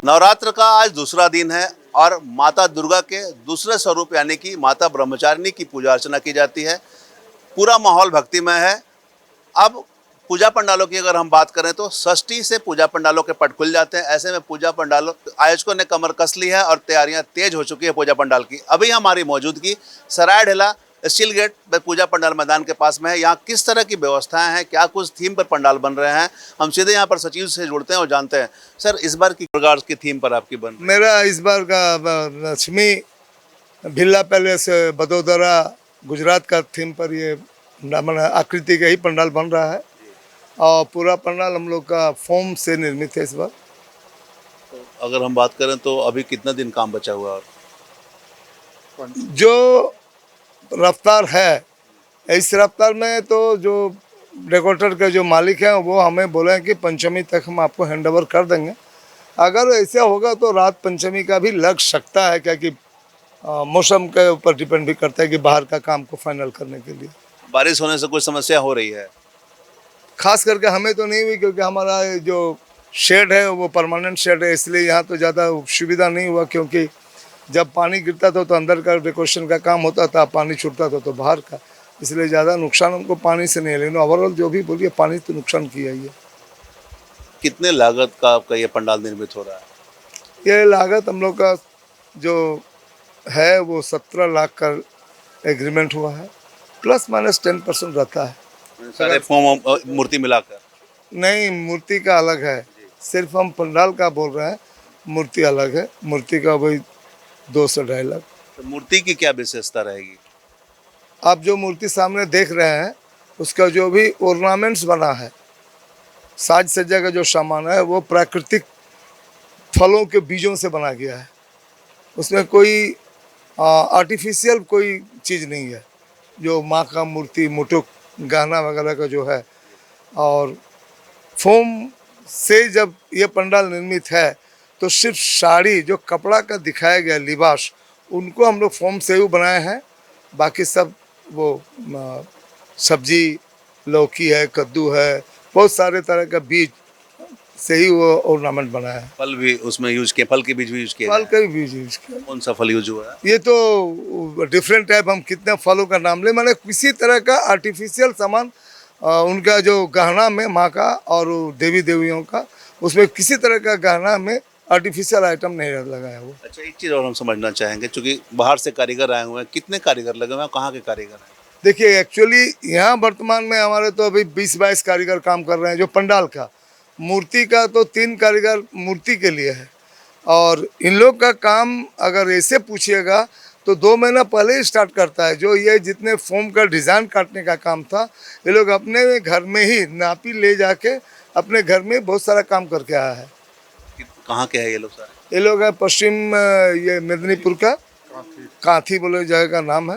नवरात्र का आज दूसरा दिन है और माता दुर्गा के दूसरे स्वरूप यानी कि माता ब्रह्मचारिणी की पूजा अर्चना की जाती है। पूरा माहौल भक्तिमय है। अब पूजा पंडालों की अगर हम बात करें तो षष्ठी से पूजा पंडालों के पट खुल जाते हैं। ऐसे में पूजा पंडालों आयोजकों ने कमर कस ली है और तैयारियां तेज हो चुकी है पूजा पंडाल की। अभी हमारी मौजूदगी सराय ढेला स्टील गेट में पूजा पंडाल मैदान के पास में है। यहाँ किस तरह की व्यवस्थाएं हैं, क्या कुछ थीम पर पंडाल बन रहे हैं, हम सीधे यहाँ पर सचिव से जुड़ते हैं और जानते हैं। सर, इस बार की प्रकार की थीम पर आपकी बन मेरा इस बार का लक्ष्मी भिल्ला पैलेस बड़ोदरा गुजरात का थीम पर ये आकृति का ही पंडाल बन रहा है और पूरा पंडाल हम लोग का फोम से निर्मित है इस बार। अगर हम बात करें तो अभी कितना दिन काम बचा हुआ है? जो रफ्तार है, इस रफ्तार में तो जो डेकोरेटर के जो मालिक हैं वो हमें बोले हैं कि पंचमी तक हम आपको हैंडओवर कर देंगे। अगर ऐसा होगा तो रात पंचमी का भी लग सकता है, क्योंकि मौसम के ऊपर डिपेंड भी करता है कि बाहर का काम को फाइनल करने के लिए। बारिश होने से कोई समस्या हो रही है? खास करके हमें तो नहीं हुई, क्योंकि हमारा जो शेड है वो परमानेंट शेड है, इसलिए यहाँ तो ज़्यादा सुविधा नहीं हुआ। क्योंकि जब पानी गिरता था तो अंदर का डेकोरेशन का काम होता था, पानी छूटता था तो बाहर का, इसलिए ज़्यादा नुकसान हमको पानी से नहीं है। लेकिन ओवरऑल जो भी बोलिए पानी तो नुकसान किया ही है। कितने लागत का आपका ये पंडाल निर्मित हो रहा है? ये लागत हम लोग का जो है वो 17 लाख का एग्रीमेंट हुआ है, प्लस माइनस 10% रहता है। सारे फॉर्म मूर्ति मिलाकर? नहीं, मूर्ति का अलग है, सिर्फ हम पंडाल का बोल रहे हैं, मूर्ति अलग है। मूर्ति का वही 2 से 2.5 लाख। तो मूर्ति की क्या विशेषता रहेगी? आप जो मूर्ति सामने देख रहे हैं उसका जो भी ऑर्नामेंट्स बना है, साज सज्जा का जो सामान है वो प्राकृतिक फलों के बीजों से बना गया है। उसमें कोई आर्टिफिशियल कोई चीज़ नहीं है। जो माँ का मूर्ति, मुटुक, गहना वगैरह का जो है, और फोम से जब ये पंडाल निर्मित है तो सिर्फ साड़ी जो कपड़ा का दिखाया गया लिबास, उनको हम लोग फोम से ही बनाए हैं। बाकी सब वो सब्जी, लौकी है, कद्दू है, बहुत सारे तरह का बीज से ही वो ऑर्नामेंट बना है। फल भी उसमें यूज किए, फल के बीज भी यूज किए? फल का भी बीज यूज किया। कौन सा फल यूज हुआ है? ये तो डिफरेंट टाइप, हम कितने फलों का नाम ले, मैंने किसी तरह का आर्टिफिशियल सामान उनका जो गहना में माँ का और देवी देवियों का, उसमें किसी तरह का गहना में आर्टिफिशियल आइटम नहीं लगाया हुआ। अच्छा, एक चीज़ और हम समझना चाहेंगे, क्योंकि बाहर से कारीगर आए हुए हैं, कितने कारीगर लगे हुए हैं, कहाँ के कारीगर हैं? देखिए, एक्चुअली यहाँ वर्तमान में हमारे तो अभी 20-22 कारीगर काम कर रहे हैं। जो पंडाल का, मूर्ति का तो 3 कारीगर मूर्ति के लिए है। और इन लोग का काम अगर ऐसे पूछिएगा तो 2 महीना पहले ही स्टार्ट करता है। जो ये जितने फोम का डिज़ाइन काटने का काम था, ये लोग अपने घर में ही नापी ले जाके अपने घर में बहुत सारा काम करके आया है। कहाँ के हैं ये लोग सारे? ये लोग है पश्चिम, ये मेदिनीपुर का कांथी बोले जगह का नाम है।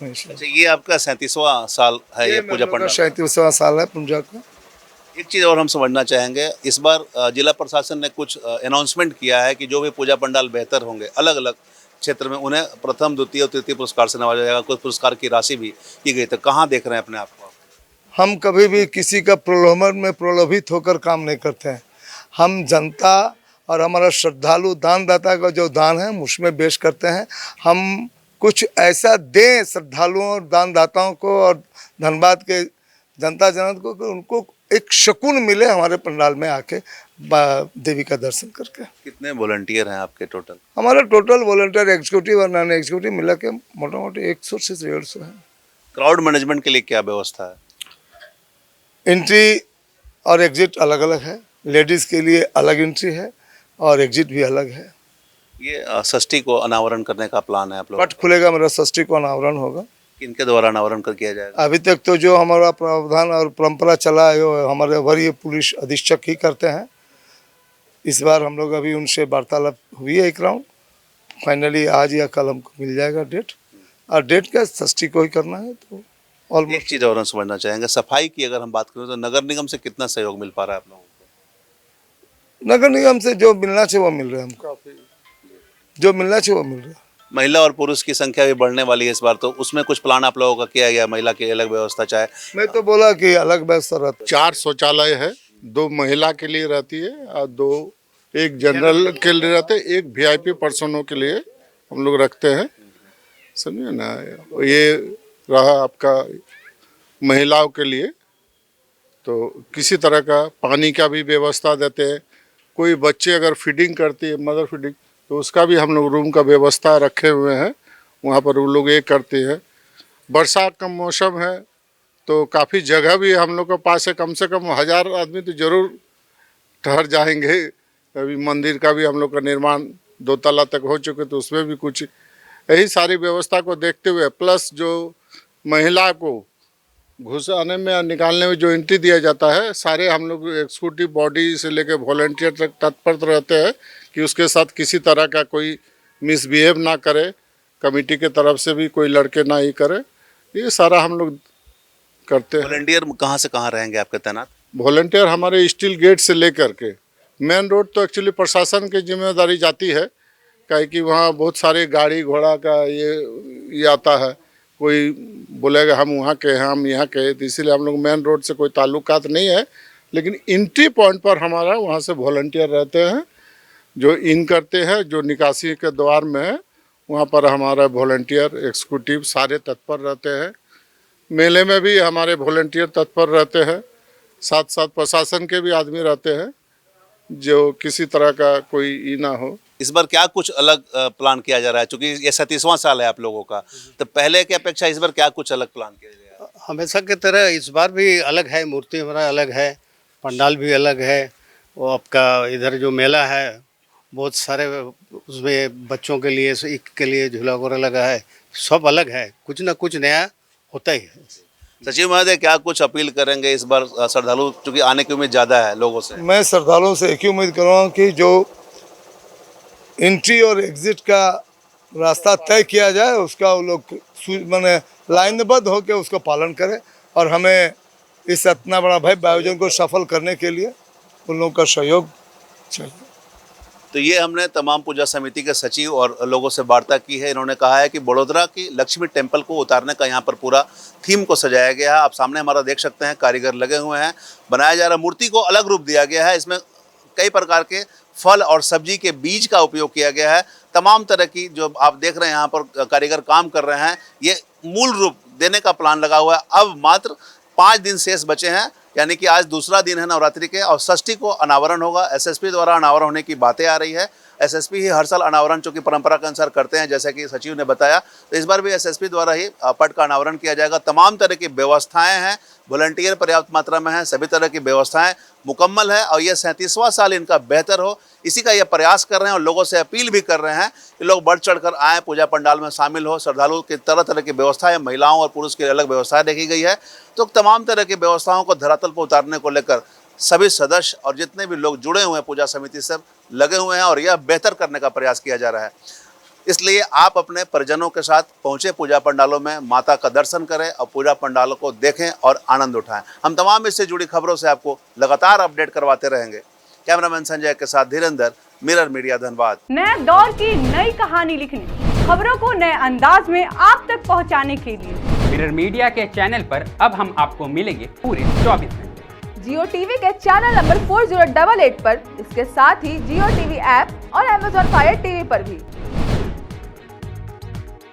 अच्छा, ये आपका 37वां साल है ये पूजा पंडाल? 37वां साल है पूजा का। एक चीज़ और हम समझना चाहेंगे, इस बार जिला प्रशासन ने कुछ अनाउंसमेंट किया है कि जो भी पूजा पंडाल बेहतर होंगे अलग अलग क्षेत्र में, उन्हें प्रथम, द्वितीय और तृतीय पुरस्कार से नवाजा जाएगा। कुछ पुरस्कार की राशि भी की गई। तो कहाँ देख रहे हैं अपने आप को? हम कभी भी किसी का प्रलोभन में प्रलोभित होकर काम नहीं करते हैं। हम जनता और हमारा श्रद्धालु दानदाता का जो दान है उसमें बेश करते हैं। हम कुछ ऐसा दें श्रद्धालुओं और दानदाताओं को और धनबाद के जनता जनार्दन को कि उनको एक सुकून मिले हमारे पंडाल में आके देवी का दर्शन करके। कितने वॉलंटियर हैं आपके टोटल? हमारा टोटल वॉलंटियर एग्जीक्यूटिव और नॉन एग्जीक्यूटिव मिला के मोटा मोटी 100 से 150 है। क्राउड मैनेजमेंट के लिए क्या व्यवस्था है? एंट्री और एग्जिट अलग अलग है। लेडीज़ के लिए अलग एंट्री है और एग्जिट भी अलग है। ये षष्ठी को अनावरण करने का प्लान है आप लोग? पट खुलेगा मेरा, षष्ठी को अनावरण होगा। किनके द्वारा अनावरण कर किया जाएगा? अभी तक तो जो हमारा प्रावधान और परंपरा चला है वो हमारे वरीय पुलिस अधीक्षक ही करते हैं। इस बार हम लोग अभी उनसे वार्तालाप हुई है एक राउंड। फाइनली आज या कल हमको मिल जाएगा डेट, और डेट का षष्ठी को ही करना है। तो एक चीज़ और हम समझना चाहेंगे, सफाई की अगर हम बात करें तो नगर निगम से कितना सहयोग मिल पा रहा है आप लोगों को? नगर निगम से जो मिलना चाहिए वो मिल रहा है हमको, जो मिलना चाहिए वो मिल रहा है। महिला और पुरुष की संख्या भी बढ़ने वाली है इस बार, तो उसमें कुछ प्लान आप लोगों का किया गया? महिला की अलग व्यवस्था चाहे? मैं तो बोला कि अलग व्यवस्था रहती है। 4 शौचालय है, 2 महिला के लिए रहती है और 2 एक जनरल के लिए रहते, एक वीआईपी पर्सनों के लिए हम लोग रखते हैं, समझे ना। ये रहा आपका महिलाओं के लिए, तो किसी तरह का पानी का भी व्यवस्था देते हैं। कोई बच्चे अगर फीडिंग करती है, मदर फीडिंग, तो उसका भी हम लोग रूम का व्यवस्था रखे हुए हैं, वहाँ पर वो लोग ये करते हैं। बरसात का मौसम है तो काफ़ी जगह भी हम लोग के पास है, कम से कम 1000 आदमी तो ज़रूर ठहर जाएंगे। अभी मंदिर का भी हम लोग का निर्माण 2 तला तक हो चुके, तो उसमें भी कुछ यही सारी व्यवस्था को देखते हुए, प्लस जो महिला को घुसाने में और निकालने में जो एंट्री दिया जाता है, सारे हम लोग एग्जीक्यूटिव बॉडी से लेकर वॉलंटियर तक तत्पर रहते हैं कि उसके साथ किसी तरह का कोई मिसबिहेव ना करे, कमेटी के तरफ से भी कोई लड़के ना ही करे, ये सारा हम लोग करते हैं। वॉलंटियर कहाँ से कहाँ रहेंगे आपके तैनात? वॉलंटियर हमारे स्टील गेट से लेकर के मेन रोड तो एक्चुअली प्रशासन की जिम्मेदारी जाती है, काहे कि वहाँ बहुत सारे गाड़ी घोड़ा का ये आता है, कोई बोलेगा हम वहाँ के हैं, हम यहाँ के हैं, तो इसीलिए हम लोग मेन रोड से कोई ताल्लुकात नहीं है। लेकिन एंट्री पॉइंट पर हमारा वहाँ से वॉलंटियर रहते हैं जो इन करते हैं, जो निकासी के द्वार में है वहाँ पर हमारा वॉलंटियर एग्जीक्यूटिव सारे तत्पर रहते हैं। मेले में भी हमारे वॉलंटियर तत्पर रहते हैं, साथ साथ प्रशासन के भी आदमी रहते हैं, जो किसी तरह का कोई ई ना हो। इस बार क्या कुछ अलग प्लान किया जा रहा है, क्योंकि ये 37वां साल है आप लोगों का, तो पहले की अपेक्षा इस बार क्या कुछ अलग प्लान किया गया है? हमेशा की तरह इस बार भी अलग है, मूर्ति हमारा अलग है, पंडाल भी अलग है। वो आपका इधर जो मेला है बहुत सारे, उसमें बच्चों के लिए के लिए झूला वगैरह लगा है, सब अलग है, कुछ ना कुछ नया होता ही है। सचिव महोदय, क्या कुछ अपील करेंगे इस बार श्रद्धालु, क्योंकि आने की उम्मीद ज़्यादा है लोगों से? मैं श्रद्धालुओं से एक ही उम्मीद करूँगा कि जो एंट्री और एग्जिट का रास्ता तय किया जाए उसका वो लोग माने लाइनबद्ध होकर उसको पालन करें, और हमें इस इतना बड़ा भव्य आयोजन को सफल करने के लिए उन लोगों का सहयोग चाहिए। तो ये हमने तमाम पूजा समिति के सचिव और लोगों से वार्ता की है। इन्होंने कहा है कि बड़ोदरा की लक्ष्मी टेम्पल को उतारने का यहाँ पर पूरा थीम को सजाया गया है। आप सामने हमारा देख सकते हैं, कारीगर लगे हुए हैं, बनाया जा रहा मूर्ति को अलग रूप दिया गया है। इसमें कई प्रकार के फल और सब्जी के बीज का उपयोग किया गया है। तमाम तरह की जो आप देख रहे हैं यहाँ पर कारीगर काम कर रहे हैं, ये मूल रूप देने का प्लान लगा हुआ है। अब मात्र 5 दिन शेष बचे हैं, यानी कि आज दूसरा दिन है नवरात्रि के, और षष्ठी को अनावरण होगा। एसएसपी द्वारा अनावरण होने की बातें आ रही है। एसएसपी ही हर साल अनावरण चूँकि परंपरा के अनुसार करते हैं, जैसा कि सचिव ने बताया, तो इस बार भी एसएसपी द्वारा ही पट का अनावरण किया जाएगा। तमाम तरह की व्यवस्थाएं हैं, वॉलंटियर पर्याप्त मात्रा में हैं, सभी तरह की व्यवस्थाएं मुकम्मल है, और यह 37वां साल इनका बेहतर हो, इसी का यह प्रयास कर रहे हैं। और लोगों से अपील भी कर रहे हैं कि लोग बढ़ चढ़ कर आएँ, पूजा पंडाल में शामिल हो। श्रद्धालु की तरह तरह की व्यवस्था है, महिलाओं और पुरुष की अलग व्यवस्था देखी गई है। तो तमाम तरह की व्यवस्थाओं को धरातल पर उतारने को लेकर सभी सदस्य और जितने भी लोग जुड़े हुए हैं पूजा समिति से लगे हुए हैं, और यह बेहतर करने का प्रयास किया जा रहा है। इसलिए आप अपने परिजनों के साथ पहुंचे पूजा पंडालों में, माता का दर्शन करें और पूजा पंडालों को देखें और आनंद उठाएं। हम तमाम इससे जुड़ी खबरों से आपको लगातार अपडेट करवाते रहेंगे। कैमरामैन संजय के साथ धीरेंद्र, मिरर मीडिया, धनबाद। नए दौर की नई कहानी लिखने, खबरों को नए अंदाज में आप तक पहुंचाने के लिए मिरर मीडिया के चैनल पर अब हम आपको मिलेंगे पूरे 24 घंटे। जियो टीवी के चैनल नंबर 4088 पर, इसके साथ ही जियो टीवी ऐप और Amazon Fire TV पर भी।